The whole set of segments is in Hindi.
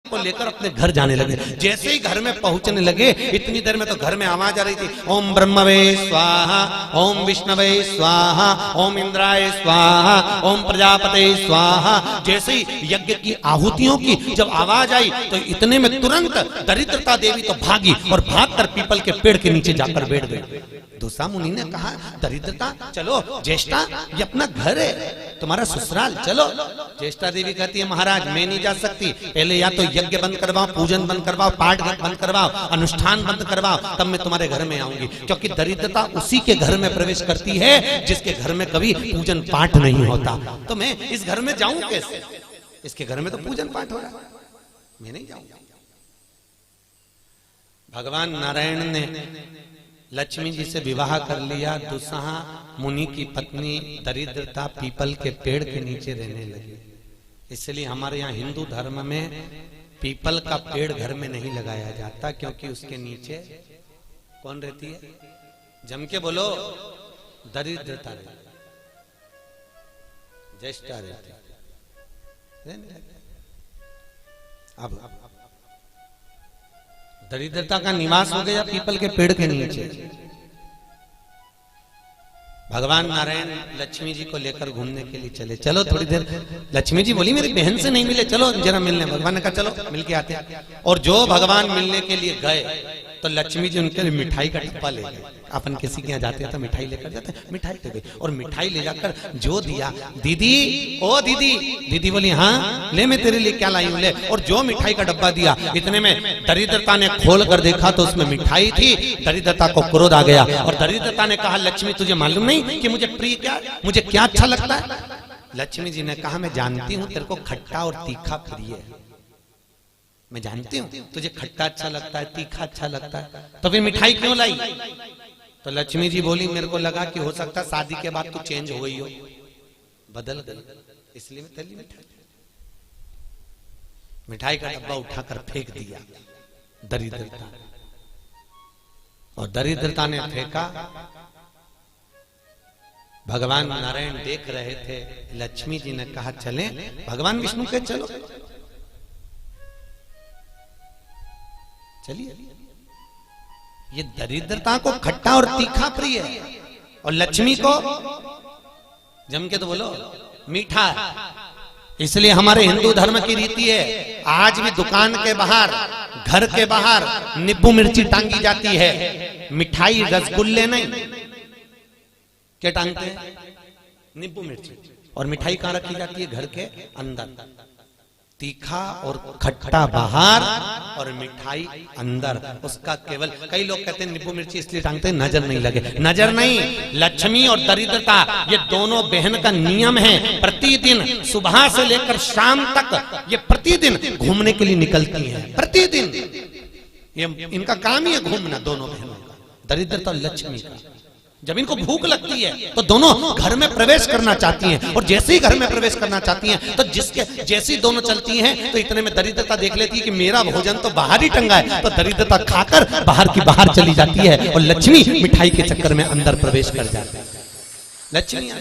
को लेकर अपने घर जाने लगे। जैसे ही घर में पहुंचने लगे इतनी देर में तो घर में आवाज आ रही थी, ओम ब्रह्मवे स्वाहा, ओम विष्णवे स्वाहा, ओम इंद्राय स्वाहा, ओम प्रजापते स्वाहा। जैसे ही यज्ञ की आहुतियों की जब आवाज आई तो इतने में तुरंत दरिद्रता देवी तो भागी और भागकर पीपल के पेड़ के नीचे जाकर बैठ गई। दूसरा मुनि ने कहा, दरिद्रता चलो, ज्येष्ठा ये अपना घर है, तुम्हारा ससुराल, चलो। ज्येष्ठा देवी कहती है, महाराज मैं नहीं जा सकती, पहले या तो यज्ञ बंद करवाओ, पूजन बंद करवाओ, पाठ बंद करवाओ, अनुष्ठान बंद करवाओ, तब मैं तुम्हारे घर में आऊंगी। क्योंकि दरिद्रता उसी के घर में प्रवेश करती है जिसके घर में कभी पूजन पाठ नहीं होता। तो मैं इस घर में जाऊं कैसे? इसके घर में तो पूजन पाठ हो रहा है, मैं नहीं जाऊंगा। भगवान नारायण ने लक्ष्मी जी से विवाह कर लिया। दुस्साहा मुनि की पत्नी दरिद्रता पीपल के पेड़ के नीचे रहने लगी। इसलिए हमारे यहाँ हिंदू धर्म में पीपल का पेड़ घर में नहीं लगाया जाता, क्योंकि उसके नीचे कौन रहती है? जम के बोलो, दरिद्रता रहती, ज्येष्ठा रहती। अब दरिद्रता का निवास हो गया पीपल के पेड़ के नीचे। भगवान नारायण लक्ष्मी जी को लेकर घूमने के लिए चले। चलो थोड़ी देर, लक्ष्मी जी बोली मेरी बहन से नहीं मिले, चलो जरा मिलने। भगवान ने कहा चलो मिलके आते हैं। और जो भगवान मिलने के लिए गए तो लक्ष्मी जी उनके लिए मिठाई का डब्बा ले गए। अपन किसी के यहाँ जाते हैं तो मिठाई लेकर जाते हैं, मिठाई ले गई और मिठाई ले जाकर जो दिया, दीदी ओ दीदी, दीदी बोली हाँ ले, मैं तेरे लिए क्या लाई हूं ले। और जो मिठाई का डब्बा दिया, इतने में दरिद्रता ने खोल कर देखा तो उसमें मिठाई थी। दरिद्रता को क्रोध आ गया और दरिद्रता ने कहा, लक्ष्मी तुझे मालूम नहीं कि मुझे प्रिय क्या, मुझे क्या अच्छा लगता है? लक्ष्मी जी ने कहा, मैं जानती हूँ तेरे को खट्टा और तीखा प्रिय है, मैं जानती हूँ तुझे खट्टा अच्छा लगता है, तीखा अच्छा लगता है, तो फिर मिठाई क्यों लाई? तो लक्ष्मी जी बोली, मेरे को लगा कि हो सकता है शादी के बाद तू चेंज हो गई हो, बदल गई, इसलिए मैं तेरी मिठाई। मिठाई का डब्बा उठाकर फेंक दिया दरिद्रता, और दरिद्रता ने फेंका। भगवान नारायण देख रहे थे। लक्ष्मी जी ने कहा चलें? भगवान विष्णु के चलो, चलिए। ये दरिद्रता को खट्टा और तीखा प्रिय है और लक्ष्मी को जम के तो बोलो मीठा है। इसलिए हमारे हिंदू धर्म की रीति है, आज भी दुकान के बाहर, घर के बाहर नींबू मिर्ची टांगी जाती है, मिठाई रसगुल्ले नहीं। क्या टांगते हैं? नींबू मिर्ची। और मिठाई कहां रखी जाती है? घर के अंदर। तीखा और खट्टा बाहर और मिठाई अंदर। उसका केवल, कई लोग कहते हैं नींबू मिर्ची इसलिए टांगते हैं नजर नहीं लगे। नजर नहीं, लक्ष्मी और दरिद्रता ये दोनों बहन का नियम है। प्रतिदिन सुबह से लेकर शाम तक ये प्रतिदिन घूमने के लिए निकलती हैं। प्रतिदिन ये इनका काम ही है घूमना, दोनों बहनों का, दरिद्रता और लक्ष्मी का। जब इनको भूख लगती है तो दोनों घर में प्रवेश करना चाहती हैं, और जैसे ही घर में प्रवेश करना चाहती हैं तो जिसके जैसी दोनों चलती हैं तो इतने में दरिद्रता देख लेती है कि मेरा भोजन तो बाहर ही टंगा है, तो दरिद्रता खाकर बाहर की बाहर चली जाती है और लक्ष्मी मिठाई के चक्कर में अंदर प्रवेश कर जाती है। लक्ष्मी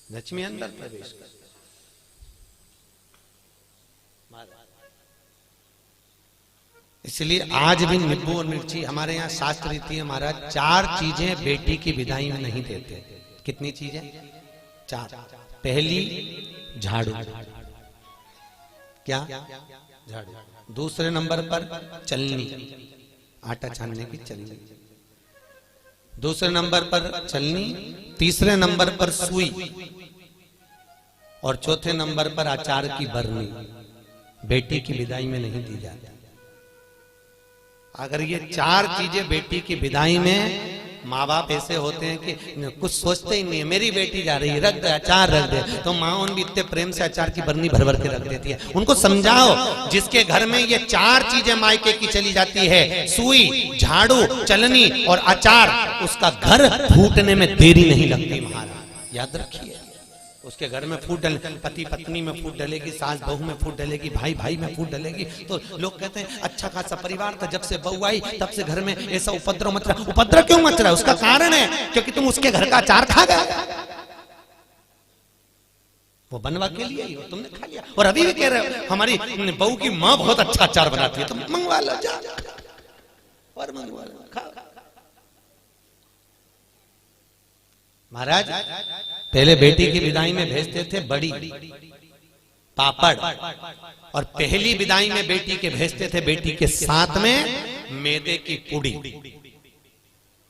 लक्ष्मी अंदर प्रवेश कर। इसलिए आज भी नींबू और मिर्ची, हमारे यहाँ शास्त्र रीति है महाराज, 4 चीजें बेटी की विदाई में नहीं देते। कितनी चीजें? 4। पहली झाड़ू, क्या? झाड़ू। दूसरे नंबर पर चलनी, आटा छानने की चलनी। दूसरे नंबर पर चलनी, तीसरे नंबर पर सुई, और चौथे नंबर पर अचार की बरनी। बेटी की विदाई में नहीं दी जाती। अगर ये 4 चीजें बेटी की विदाई में, माँ बाप ऐसे होते हैं कि कुछ सोचते ही नहीं है, मेरी बेटी जा रही है, रख दे अचार रख दे, तो माँ उन भी इतने प्रेम से अचार की बरनी भर भर के रख देती है। उनको समझाओ, जिसके घर में ये 4 चीजें मायके की चली जाती है, सुई, झाड़ू, चलनी और अचार, उसका घर फूटने में देरी नहीं लगती महाराज, याद रखिए। उसके घर में फूट डले, पति पत्नी में फूट डलेगी, सास बहू में फूट डलेगी, भाई भाई में फूट डलेगी, तो लोग कहते हैं अच्छा खासा परिवार था, जब से बहू आई तब से घर में ऐसा उपद्रव मच रहा। उपद्रव क्यों मच रहा है? उसका कारण है क्योंकि तुम उसके घर का अचार खा गए। वो बनवा के लिए ही, तुमने खा लिया। और अभी भी कह रहे हो हमारी बहू की माँ बहुत अच्छा अचार बनाती है, तो मंगवा लो, जा और मंगवा लो, खाओ। महाराज पहले बेटी की विदाई में भेजते थे बड़ी, पापड़, और पहली विदाई में बेटी के भेजते थे बेटी के साथ में मैदे की पूड़ी,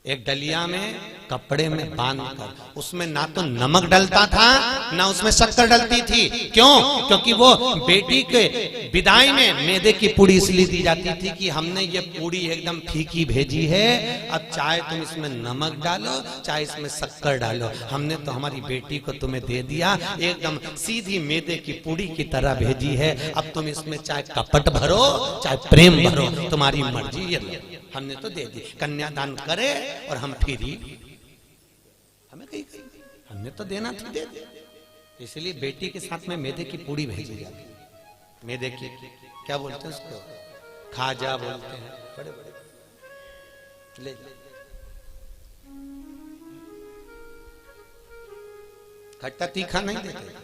एक डलिया में कपड़े में बांधकर, उसमें ना तो नमक डलता था ना उसमें शक्कर डलती थी। क्यों? क्योंकि वो बेटी के विदाई में मैदे की पूड़ी इसलिए दी जाती थी कि हमने ये पूड़ी एकदम फीकी भेजी है, अब चाहे तुम इसमें नमक डालो चाहे इसमें शक्कर डालो, हमने तो हमारी बेटी को तुम्हें दे दिया, एकदम सीधी मैदे की पूड़ी की तरह भेजी है, अब तुम इसमें चाहे कपट भरो चाहे प्रेम भरो, तुम्हारी मर्जी, ये लो, हमने तो दे दी। कन्यादान करे और हम फिरी, हमें कहीं हमने तो देना था, दे दे। इसलिए बेटी के साथ में मैदे की पूड़ी भेजी जाती। मैदे की क्या बोलते हैं उसको, खाजा बोलते हैं, बड़े बड़े ले, खट्टा तीखा नहीं देते।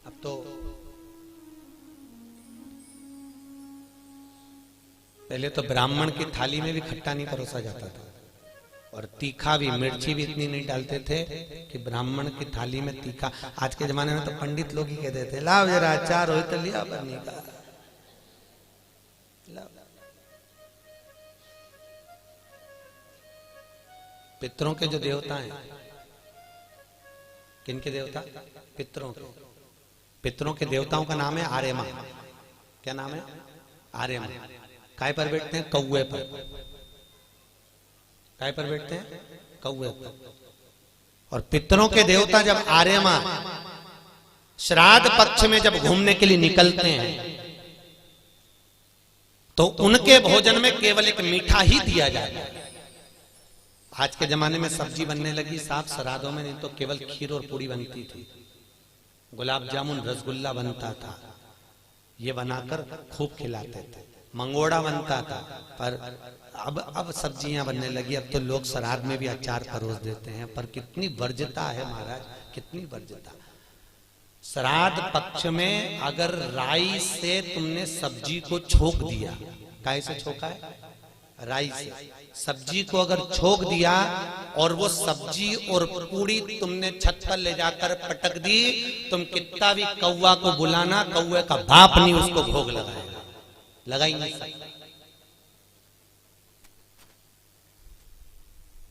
अब तो पहले तो ब्राह्मण की थाली में भी खट्टा नहीं परोसा जाता था, और तीखा भी, मिर्ची भी इतनी नहीं डालते थे कि ब्राह्मण की थाली में तीखा। आज के जमाने में तो पंडित लोग ही कहते थे लाओ जरा अचार हो तो लिया बनी का, पितरों के जो देवता हैं, किनके देवता? पितरों के। पितरों के देवताओं का नाम है आर्यमा। क्या नाम है? आर्यमा। काय पर बैठते हैं? कौवे पर। काय पर बैठते हैं? कौवे पर। और पितरों के देवता जब आर्यमा श्राद्ध पक्ष में जब घूमने के लिए निकलते हैं तो उनके भोजन में केवल एक मीठा ही दिया जाता है। आज के जमाने में सब्जी बनने लगी साफ श्राद्धों में, नहीं तो केवल खीर और पूड़ी बनती थी, गुलाब जामुन रसगुल्ला बनता था, ये बनाकर खूब खिलाते थे, मंगोड़ा बनता था। पर अब सब्जियां बनने लगी, अब तो लोग श्राद्ध में भी अचार परोस देते हैं। पर कितनी वर्ज्यता है महाराज, कितनी वर्ज्यता। श्राद्ध पक्ष में अगर राई से तुमने सब्जी को छोक दिया, काहे से छोका है? राई से। सब्जी को अगर छोक दिया और वो सब्जी और पूड़ी तुमने छत पर ले जाकर पटक दी, तुम कितना भी कौवा को बुलाना, कौवे का बाप नहीं उसको भोग लगाएगा, लगा ही नहीं सकता।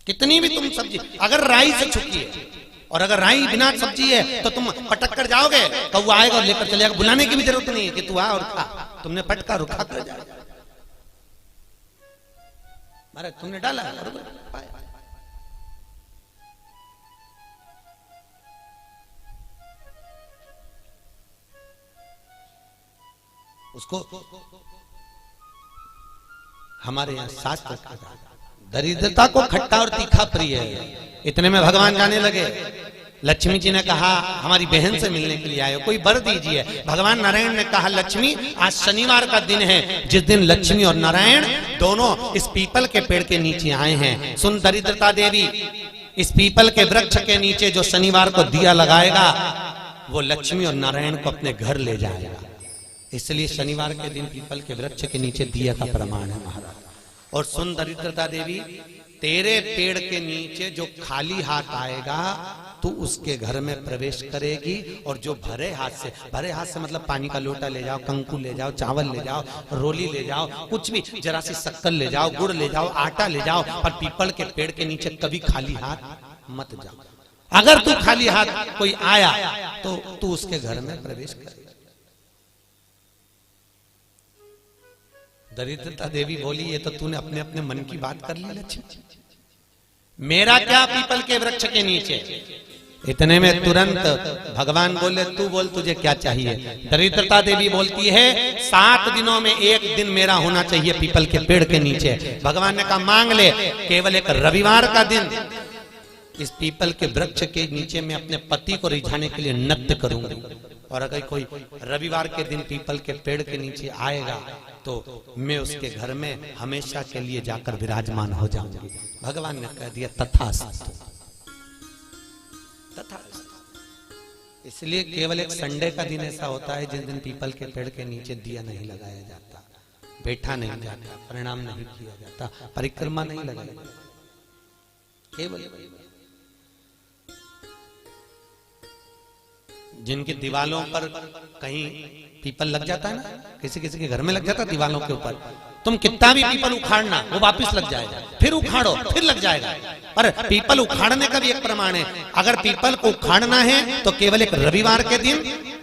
कितनी भी तुम सब्जी अगर राई से छुकी है, और अगर राई बिना सब्जी है तो तुम पटक कर जाओगे, कौवा आएगा और लेकर चलेगा, बुलाने की भी जरूरत नहीं है कि तू आ और खा, तुमने पटका रुखा कर जाएगा। महाराज तुमने डाला पाया। उसको हमारे यहां शास्त्र कहा, दरिद्रता को खट्टा और तीखा प्रिय है। इतने में भगवान जाने लगे। लक्ष्मी जी ने कहा हमारी बहन से मिलने के लिए आए हो, कोई वर दीजिए। भगवान नारायण ने कहा लक्ष्मी आज शनिवार का दिन है, जिस दिन लक्ष्मी और नारायण दोनों इस पीपल के पेड़ के नीचे आए हैं। सुन दरिद्रता देवी, इस पीपल के वृक्ष के नीचे जो शनिवार को दिया लगाएगा वो लक्ष्मी और नारायण को अपने घर ले जाएगा। इसलिए शनिवार के दिन पीपल के वृक्ष के नीचे दिया का प्रमाण है महाराज। और सुन दरिद्रता देवी, तेरे पेड़ के नीचे जो खाली हाथ आएगा तू उसके घर में प्रवेश करेगी, और जो भरे हाथ से मतलब पानी का लोटा ले जाओ, कंकु ले जाओ, चावल ले जाओ, रोली ले जाओ, कुछ भी, जरा सी शक्कर ले जाओ, गुड़ ले जाओ, आटा ले जाओ, पर पीपल के पेड़ के नीचे कभी खाली हाथ मत जाओ। अगर तू खाली हाथ कोई आया तो तू उसके घर में प्रवेश कर। दरिद्रता देवी बोली ये तो तूने अपने अपने मन की बात कर ली लक्ष्मी, मेरा क्या पीपल के वृक्ष के नीचे। इतने में तुरंत भगवान बोले तू बोल तुझे क्या चाहिए। दरिद्रता देवी बोलती है 7 दिनों में एक दिन मेरा होना चाहिए पीपल के पेड़ के नीचे। भगवान ने कहा मांग ले, केवल एक रविवार का दिन इस पीपल के वृक्ष के नीचे मैं अपने पति को रिझाने के लिए नृत्य करूंगी, और अगर कोई रविवार के दिन पीपल के पेड़ के नीचे आएगा तो मैं उसके घर में हमेशा के लिए जाकर विराजमान हो जाऊंगी। भगवान ने कह दिया तथास्तु, तथास्तु। इसलिए केवल एक संडे का दिन ऐसा होता है जिस दिन पीपल के पेड़ के नीचे दिया नहीं लगाया जाता, बैठा नहीं जाता, प्रणाम नहीं किया जाता, परिक्रमा नहीं लगाई जाती। केवल जिनकी दीवालों पर कहीं पीपल लग जाता है ना, किसी किसी के घर में लग जाता है दीवालों के ऊपर, तुम कितना भी पीपल उखाड़ना वो वापस लग जाएगा, फिर उखाड़ो फिर लग जाएगा। पर पीपल उखाड़ने का भी एक प्रमाण है, अगर पीपल को उखाड़ना है तो केवल एक रविवार के दिन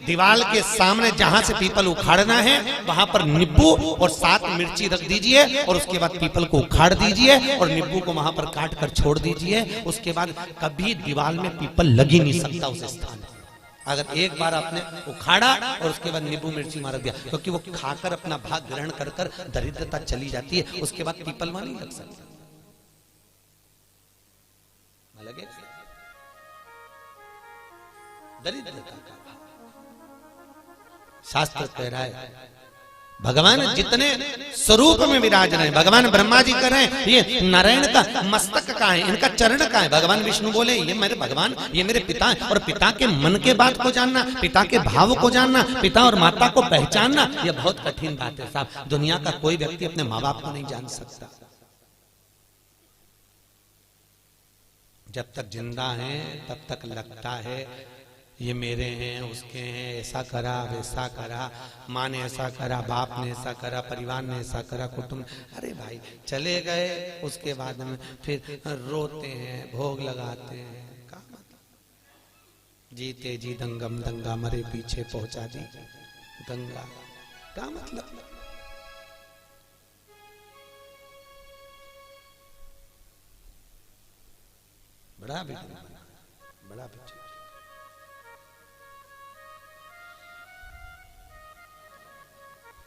दीवाल के सामने जहां से पीपल उखाड़ना है वहां पर नींबू और 7 मिर्ची रख दीजिए और उसके बाद पीपल को उखाड़ दीजिए और नींबू को वहां पर काट कर छोड़ दीजिए। उसके बाद कभी दीवाल में पीपल लग ही नहीं सकता उस स्थान। अगर एक बार आपने उखाड़ा और उसके बाद नींबू मिर्ची मार दिया, क्योंकि वो खाकर अपना भाग ग्रहण कर कर दरिद्रता चली जाती है, उसके बाद पीपल वहां नहीं लग सकती। लगे दरिद्रता का शास्त्र कह रहा है भगवान जितने स्वरूप में विराज रहे हैं, भगवान ब्रह्मा जी कर रहे हैं, ये नारायण का मस्तक का है, इनका चरण का है। भगवान विष्णु बोले ये मेरे भगवान, ये मेरे पिता है। और पिता के मन के बात को जानना, पिता के भाव को जानना, पिता और माता को पहचानना, ये बहुत कठिन बात है साहब। दुनिया का कोई व्यक्ति अपने माँ बाप को नहीं जान सकता। जब तक जिंदा है तब तक लगता है ये मेरे हैं, उसके हैं, ऐसा करा वैसा करा, माँ ने ऐसा करा, बाप ने ऐसा करा, परिवार ने ऐसा करा, कुटुंब। अरे भाई चले गए, उसके बाद में फिर रोते हैं, भोग लगाते हैं। क्या मतलब? जीते जी दंगम दंगा, मरे पीछे पहुंचा दी गंगा। क्या मतलब? बड़ा बड़ा पीछे।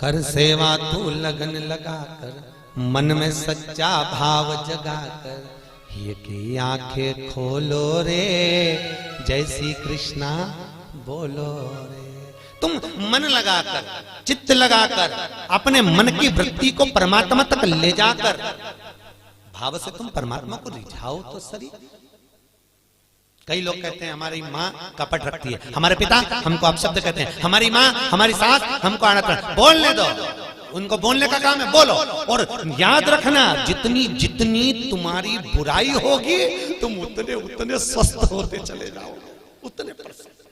कर सेवा तू लगन लगा कर, मन में सच्चा भाव जगा कर, ये की आंखें खोलो रे, जय श्री कृष्णा बोलो रे। तुम मन लगाकर, चित्त लगाकर, अपने मन की वृत्ति को परमात्मा तक ले जाकर भाव से तुम परमात्मा को रिझाओ तो सही। कई लोग कहते हैं हमारी माँ कपट रखती है, हमारे पिता हमको अपशब्द कहते हैं, हमारी माँ हमारी सास हमको आनत। बोलने दो, उनको बोलने का काम है, बोलो। और याद रखना जितनी जितनी तुम्हारी बुराई होगी तुम उतने उतने स्वस्थ होते चले जाओगे, उतने परसेंट।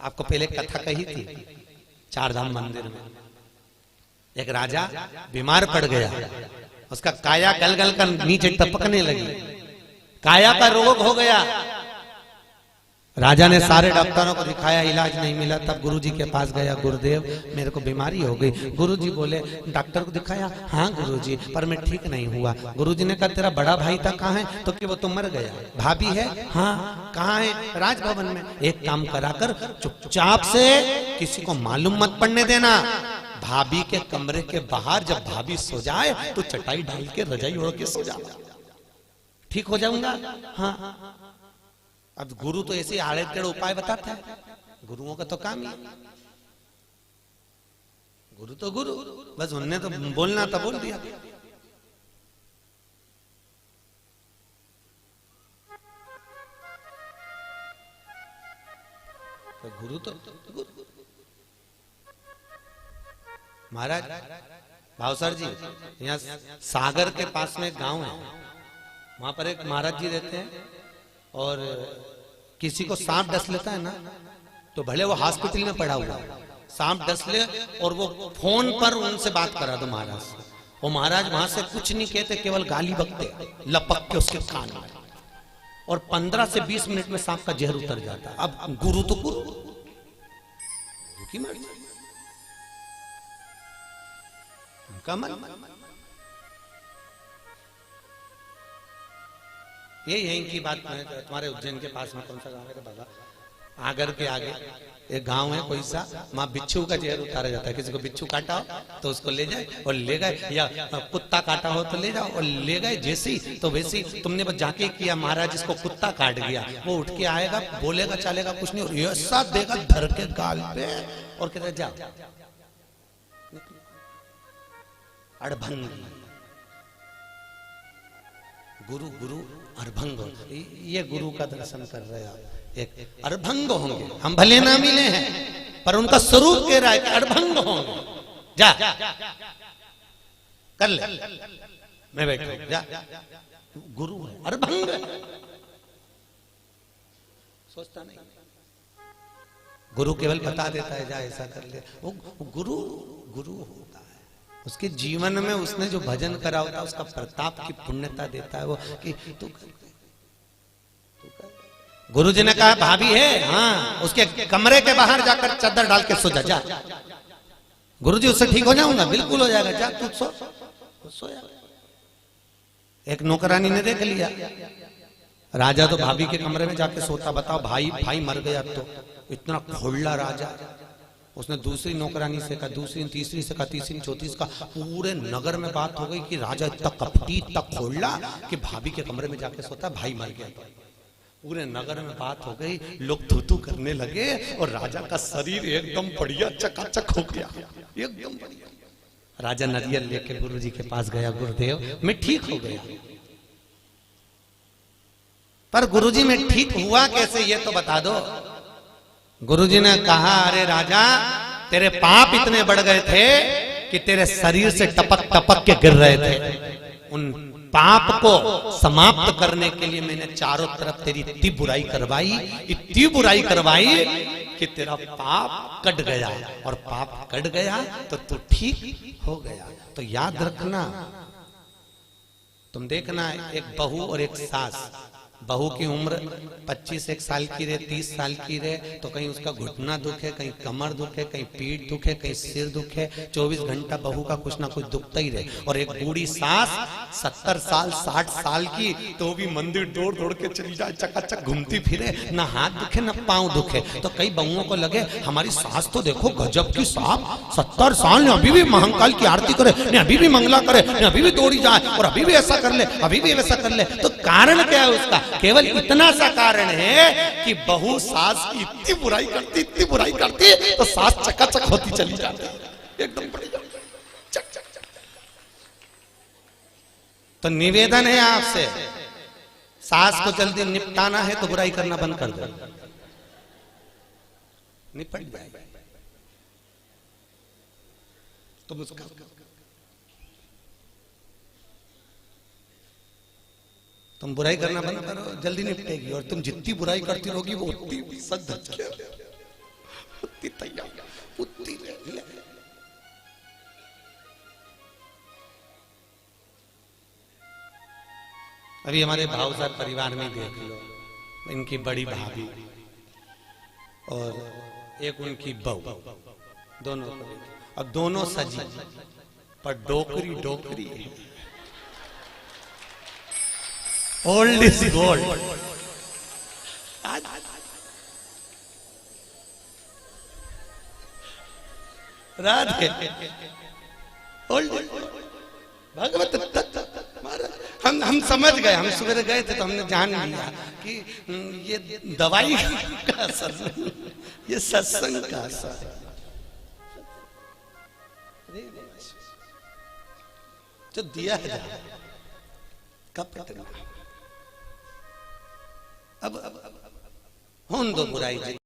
आपको पहले कथा कही थी चारधाम मंदिर में, एक राजा बीमार पड़ गया, उसका काया गल गल कर नीचे टपकने लगी, काया का रोग हो गया। राजा ने सारे डॉक्टरों को दिखाया, इलाज नहीं मिला। तब गुरुजी के पास गया, गुरुदेव मेरे को बीमारी हो गई। गुरुजी बोले डॉक्टर को दिखाया? हाँ गुरुजी, पर मैं ठीक नहीं हुआ। गुरुजी ने कहा तेरा बड़ा भाई था कहाँ है? तो कि वो तो मर गया। भाभी है? हाँ। कहाँ है? राजभवन में। एक काम करा कर चुपचाप से किसी को मालूम मत पड़ने देना, भाभी के कमरे के बाहर जब भाभी सो जाए तो चटाई डाल के रजाई ओढ़ के सो जा, ठीक हो जाऊंगा। हाँ। अब गुरु तो ऐसे आड़े टेढ़े उपाय बताता है, गुरुओं का तो काम ही। गुरु तो गुरु, बस उनने तो बोलना था बोल दिया। तो गुरु तो गुरु। महाराज भावसर जी, यहाँ सागर के पास में एक गांव है, वहां पर एक महाराज जी रहते हैं। और किसी को सांप डस लेता है ना, तो भले वो हॉस्पिटल में पड़ा हुआ, सांप डस ले और वो फोन पर उनसे बात करा दो महाराज से, वो महाराज वहां से कुछ नहीं कहते, केवल गाली बकते लपक के उसके कान में, और 15 से 20 मिनट में सांप का जहर उतर जाता। अब गुरु तो गुरु की मर्जी, उनका मन। ये यहीं की बात है। तुम्हारे उज्जैन के पास में कौन सा गांव है बाबा? आगर के आगे एक गांव है कोई सा, वहां बिच्छू का जहर उतारा जाता है। किसी को बिच्छू काटा हो तो उसको ले जाए और ले गए, या कुत्ता काटा हो तो ले जाओ और ले गए। जैसे ही तो वैसे ही तुमने बस जाके किया, महाराज इसको कुत्ता काट गया, वो उठ के आएगा, बोलेगा चलेगा कुछ नहीं, और ऐसा देगा धर के गाल पे और कहता जाओ अड़भंगी। गुरु गुरु अड़भंग, ये गुरु का दर्शन कर रहे आप, एक अड़भंग होंगे। हम भले ना मिले हैं पर उनका स्वरूप कह रहा है कि अड़भंग होंगे। जा कर ले, मैं बैठा जा, गुरु है अड़भंग सोचता नहीं। गुरु केवल बता देता है जा ऐसा कर ले। वो गुरु गुरु होता है, उसके जीवन में उसने जो भजन करा होता है उसका प्रताप की पुण्यता देता है वो कि तू कर। गुरु जी ने कहा भाभी है, हाँ उसके कमरे के बाहर जाकर चादर डाल के सो जा। गुरु जी उससे ठीक हो जाऊंगा, बिल्कुल हो जाएगा, जा तू सोया। एक नौकरानी ने देख लिया, राजा तो भाभी के कमरे में जाके सोता। बताओ भाई मर गया तो इतना खोला राजा। उसने दूसरी नौकरानी से कहा, दूसरी तीसरी से कहा, तीसरी चौथी से कहा। पूरे नगर में बात हो गई कि राजा इतना कपटी इतना खोला कि भाभी के कमरे में जाके सोता, भाई मर गया। पूरे नगर में बात हो गई, लोग थू करने लगे और राजा का शरीर एकदम बढ़िया चकाचक हो गया, एकदम बढ़िया। राजा नरियल लेके गुरु जी के पास गया, गुरुदेव मैं ठीक हो गया। पर गुरुजी में ठीक हुआ कैसे ये तो बता दो। गुरुजी ने कहा अरे राजा तेरे पाप इतने बढ़ गए थे कि तेरे शरीर से टपक टपक के गिर रहे थे। उन पाप को समाप्त करने के लिए मैंने चारों तरफ तेरी इतनी बुराई करवाई कि तेरा पाप कट गया, और पाप कट गया तो तू ठीक हो गया। तो याद रखना, तुम देखना एक बहू और एक सास, बहू की उम्र 25 साल की रहे, 30 साल की रहे तो कहीं उसका घुटना दुखे, कहीं कमर दुखे, कहीं पीठ दुखे, कहीं सिर दुखे, 24 घंटा बहू का कुछ ना कुछ दुखता ही रहे। और एक बूढ़ी सास 70 साल 60 साल की तो भी मंदिर दौड़ दौड़ के चली जाए, चकाचक घूमती फिरे, ना हाथ दुखे ना पांव दुखे। तो कई बहुओं को लगे हमारी सास तो देखो गजब की साहब, 70 साल ने अभी भी महाकाल की आरती करे, ने अभी भी मंगला करे, ने अभी भी दौड़ी जाए और अभी भी ऐसा कर ले, अभी भी वैसा कर ले। तो कारण क्या है उसका? केवल इतना सा कारण है कि बहू सास की इतनी बुराई करती तो सास चकाचक होती चली जाती एकदम बढ़िया। चक चक चक। तो निवेदन है आपसे, सास को जल्दी निपटाना है तो बुराई करना बंद कर दो, निपट जाए। तुम उसका तुम बुराई करना बंद करो, जल्दी निपटेगी। और तुम जितनी बुराई करती रहोगी वो उतनी सद उतनी तैयार उतनी। अभी हमारे भावसार परिवार में देख लो, इनकी बड़ी भाभी और एक उनकी बहू, दोनों, अब दोनों सजी पर डोकरी old is gold. Radhe old भगवत हम समझ गए, हम सुबह गए थे तो हमने जान लिया कि ये दवाई का असर नहीं, ये सत्संग का असर। जो दिया है कब अब होन दो बुराई।